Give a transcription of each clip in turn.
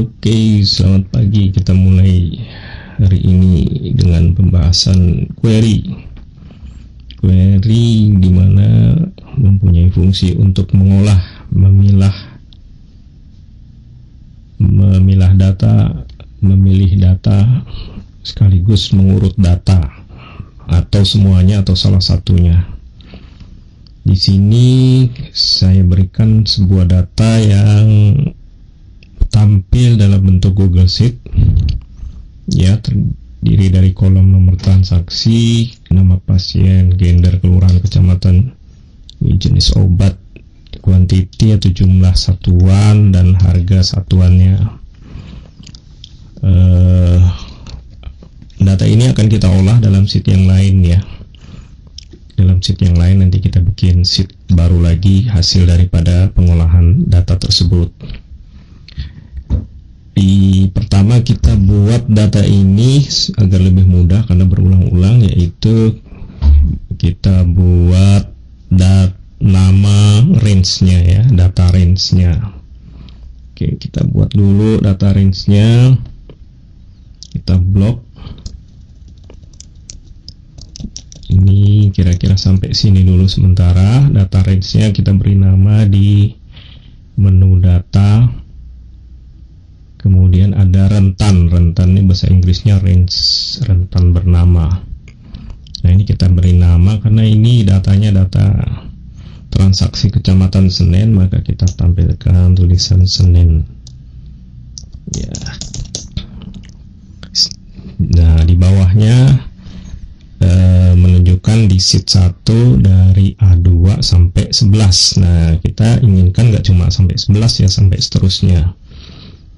Oke, selamat pagi. Kita mulai hari ini dengan pembahasan query. Query di mana mempunyai fungsi untuk mengolah, memilah data, memilih data, sekaligus mengurut data atau semuanya atau salah satunya. Di sini saya berikan sebuah data yang tampil dalam bentuk Google Sheet, ya, terdiri dari kolom nomor transaksi, nama pasien, gender, kelurahan, kecamatan, jenis obat, kuantiti atau jumlah satuan, dan harga satuannya. Data ini akan kita olah dalam sheet yang lain, ya. Dalam sheet yang lain nanti kita bikin sheet baru lagi hasil daripada pengolahan data tersebut. Pertama kita buat data ini agar lebih mudah karena berulang-ulang, yaitu kita buat nama range-nya, ya, data range-nya. Oke, kita buat dulu data range-nya. Kita blok. Ini kira-kira sampai sini dulu sementara. Data range-nya kita beri nama di menu data. Kemudian ada rentan ini bahasa Inggrisnya range, rentan bernama. Nah, ini kita beri nama karena ini datanya data transaksi Kecamatan Senen, maka kita tampilkan tulisan Senen, ya. Nah, di bawahnya menunjukkan di sheet 1 dari A2 sampai 11. Nah, kita inginkan nggak cuma sampai 11, ya, sampai seterusnya.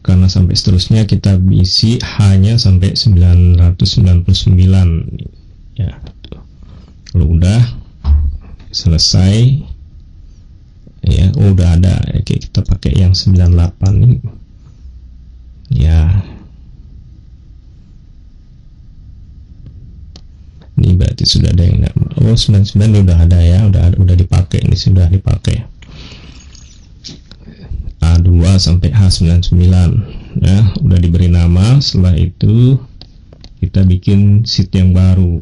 Karena sampai seterusnya kita isi hanya sampai 999, ya. Kalau udah selesai, ya, udah ada. Oke, kita pakai yang 98 nih, ya. Ini berarti sudah ada yang 99 udah ada, ya, udah dipakai, ini sudah dipakai. A2 sampai H99, ya, udah diberi nama. Setelah itu kita bikin sheet yang baru.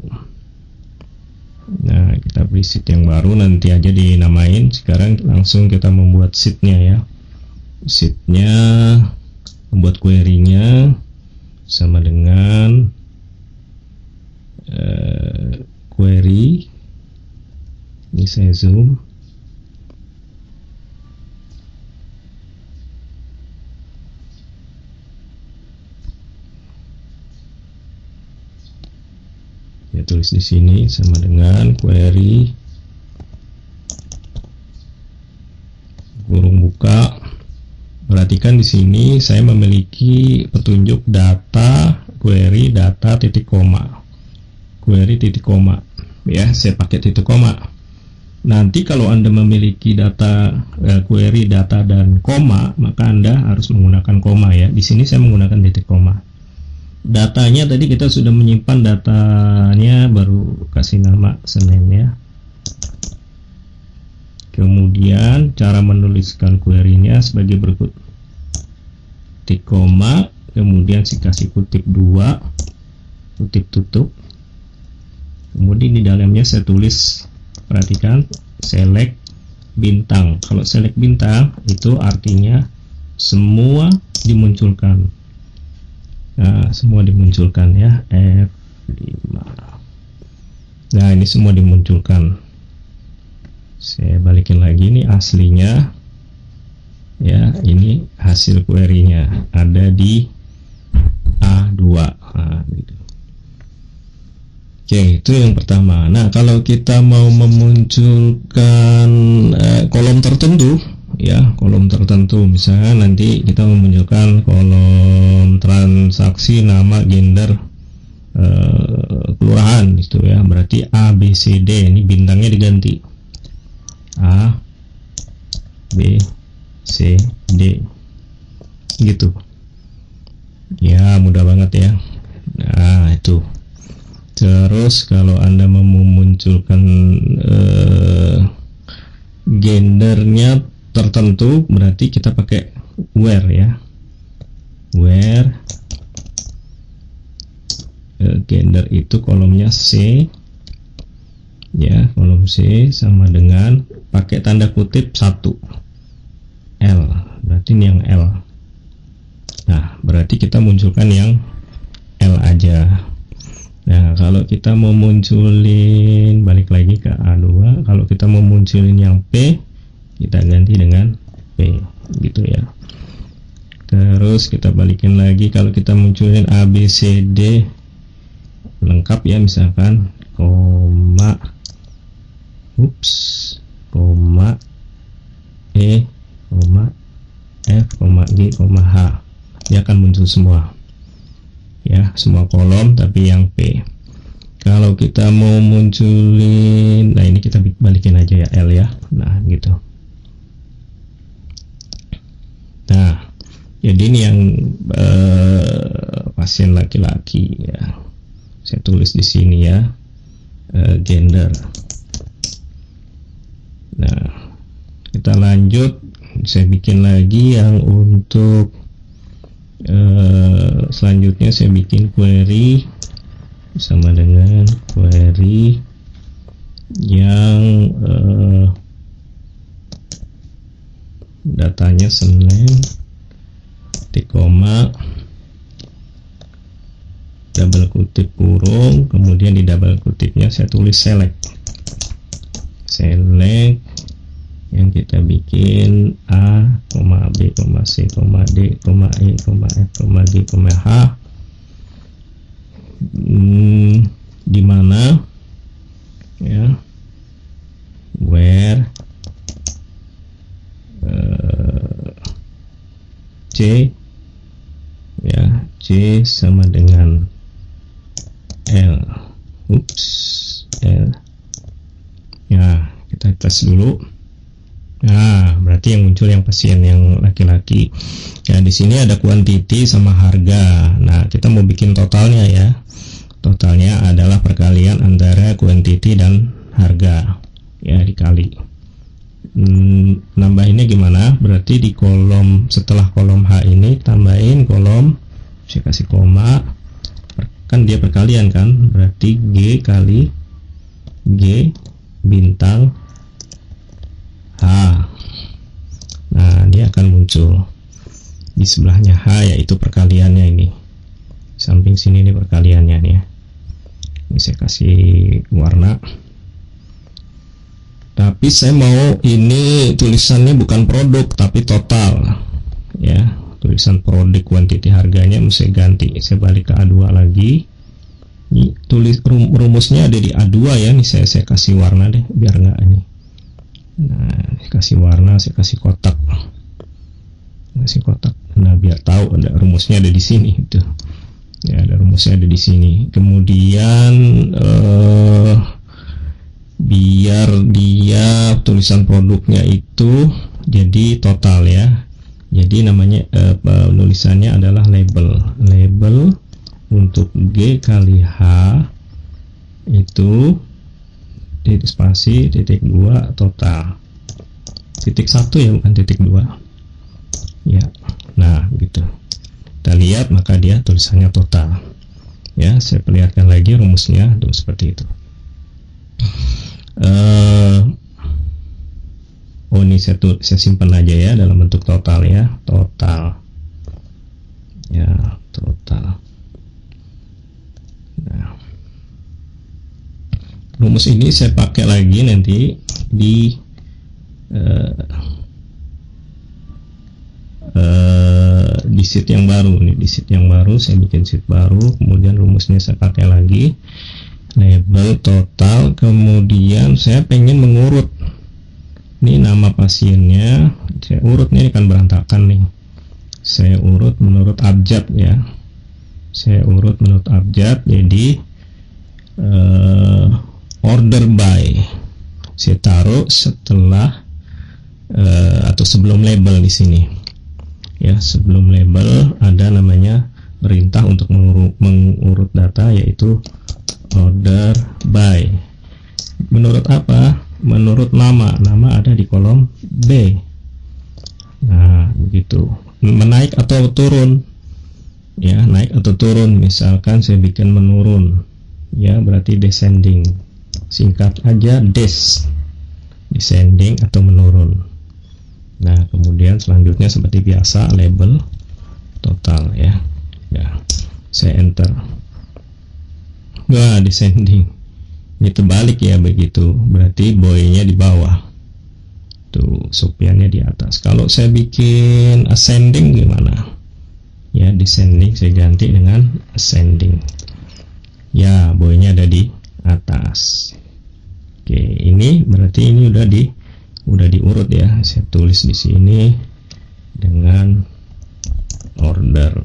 Nah, kita beri sheet yang baru, nanti aja dinamain. Sekarang langsung kita membuat sheetnya, ya. Sheetnya, membuat query-nya sama dengan query. Ini saya zoom. Ya, tulis di sini sama dengan query kurung buka. Perhatikan di sini saya memiliki petunjuk data query data titik koma. Query titik koma, ya, saya pakai titik koma. Nanti kalau Anda memiliki data query data dan koma, maka Anda harus menggunakan koma, ya. Di sini saya menggunakan titik koma. Datanya tadi kita sudah menyimpan datanya, baru kasih nama Senin, ya. Kemudian cara menuliskan query-nya sebagai berikut: titik koma, kemudian saya kasih kutip 2, kutip tutup. Kemudian di dalamnya saya tulis, perhatikan, select bintang. Kalau select bintang itu artinya semua dimunculkan. Nah, semua dimunculkan, ya, F5. Nah, ini semua dimunculkan. Saya balikin lagi, ini aslinya, ya, ini hasil query-nya ada di A2. Nah, gitu. Oke, itu yang pertama. Nah, kalau kita mau memunculkan kolom tertentu, ya, kolom tertentu, misalnya nanti kita memunculkan kolom transaksi, nama, gender, kelurahan, gitu, ya. Berarti A, B, C, D, ini bintangnya diganti A, B, C, D, gitu, ya. Mudah banget, ya. Nah, itu. Terus kalau Anda mau memunculkan gendernya tertentu, berarti kita pakai where, ya. where gender itu kolomnya C, ya, kolom C sama dengan pakai tanda kutip 1 L, berarti ini yang L. Nah, berarti kita munculkan yang L aja. Nah, kalau kita mau munculin, balik lagi ke A2, kalau kita mau munculin yang P, kita ganti dengan P, gitu ya. Terus kita balikin lagi, kalau kita munculin A, B, C, D lengkap ya, misalkan koma E, koma F, koma G, koma H, dia akan muncul semua ya, semua kolom tapi yang P. Kalau kita mau munculin, nah ini kita balikin aja ya, L ya, nah gitu. Nah, jadi ini yang pasien laki-laki ya, saya tulis di sini ya, gender. Nah, kita lanjut, saya bikin lagi yang untuk selanjutnya saya bikin query sama dengan query yang datanya Senin, titik koma, double kutip kurung, kemudian di double kutipnya saya tulis select yang kita bikin A, B, C, D, E, F, G, H, di mana ya, where C ya, C sama dengan L, L ya, kita tes dulu. Nah, berarti yang muncul yang pasien yang laki-laki. Ya, di sini ada quantity sama harga. Nah, kita mau bikin totalnya ya. Totalnya adalah perkalian antara quantity dan harga. Ya, dikali. Nambahinnya gimana? Berarti di kolom, setelah kolom H ini tambahin kolom, saya kasih koma. Kan dia perkalian kan? Berarti G kali G bintang H. Nah, dia akan muncul di sebelahnya H, yaitu perkaliannya ini. Samping sini ini perkaliannya nih. Ini saya kasih warna. Tapi saya mau ini tulisannya bukan produk tapi total. Ya, tulisan produk quantity harganya mesti ganti. Saya balik ke A2 lagi. Ini tulis rumusnya ada di A2 ya. Nih saya kasih warna deh biar nggak ini. Nah, kasih warna, saya kasih kotak. Nah, biar tahu ada rumusnya ada di sini itu. Ya, ada rumusnya ada di sini. Kemudian biar dia tulisan produknya itu jadi total ya. Jadi namanya penulisannya adalah label untuk G kali H itu titik spasi titik 2 total, titik 1 ya, bukan titik 2 ya. Nah, gitu kita lihat, maka dia tulisannya total ya. Saya perlihatkan lagi rumusnya tuh seperti itu. Ini saya simpan aja ya dalam bentuk total ya, total. Nah, rumus ini saya pakai lagi nanti di sheet yang baru nih. Di sheet yang baru saya bikin sheet baru, kemudian rumusnya saya pakai lagi, label total, kemudian saya pengen mengurut ini nama pasiennya, saya urut nih, kan berantakan nih. Saya urut menurut abjad ya. Saya urut menurut abjad, jadi order by saya taruh setelah atau sebelum label di sini ya. Sebelum label ada namanya perintah untuk mengurut data, yaitu order by. Menurut apa? Menurut nama ada di kolom B. Nah, begitu. Menaik atau turun? ya, naik atau turun. Misalkan saya bikin menurun, ya berarti descending, singkat aja des, descending atau menurun. Nah kemudian selanjutnya seperti biasa label total, ya saya enter. Wah, descending, ini terbalik ya, begitu berarti boy-nya di bawah tuh, Sofiannya di atas. Kalau saya bikin ascending gimana ya? Descending saya ganti dengan ascending, ya boy-nya ada di atas. Oke, ini berarti ini udah diurut ya. Saya tulis di sini dengan order,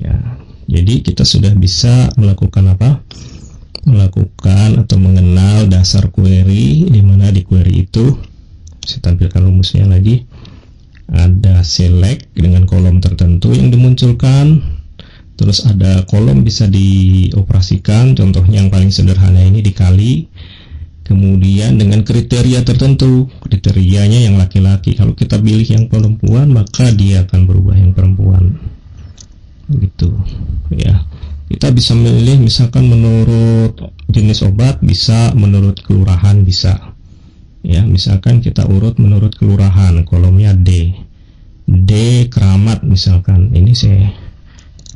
ya. Jadi kita sudah bisa melakukan apa? Melakukan atau mengenal dasar query, di mana di query itu saya tampilkan rumusnya lagi. Ada select dengan kolom tertentu yang dimunculkan, terus ada kolom bisa dioperasikan, contohnya yang paling sederhana ini dikali, kemudian dengan kriteria tertentu, kriterianya yang laki-laki. Kalau kita pilih yang perempuan maka dia akan berubah yang perempuan, gitu ya. Kita bisa memilih misalkan menurut jenis obat, bisa menurut kelurahan, bisa ya. Misalkan kita urut menurut kelurahan, kolomnya D keramat misalkan. Ini saya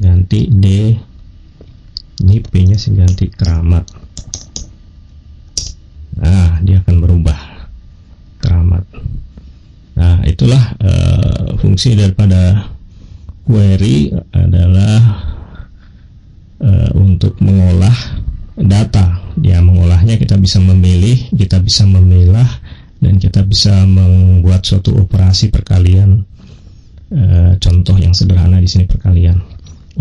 ganti D, ini P nya saya ganti keramat. Nah dia akan berubah keramat. Nah itulah fungsi daripada query adalah untuk mengolah data. Dia mengolahnya, kita bisa memilih, kita bisa memilah, dan kita bisa membuat suatu operasi perkalian. Contoh yang sederhana di sini perkalian.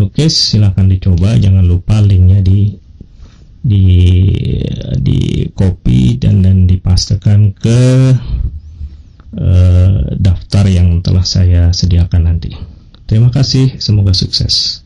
Oke, silakan dicoba. Jangan lupa linknya di copy dan dipastekan ke daftar yang telah saya sediakan nanti. Terima kasih, semoga sukses.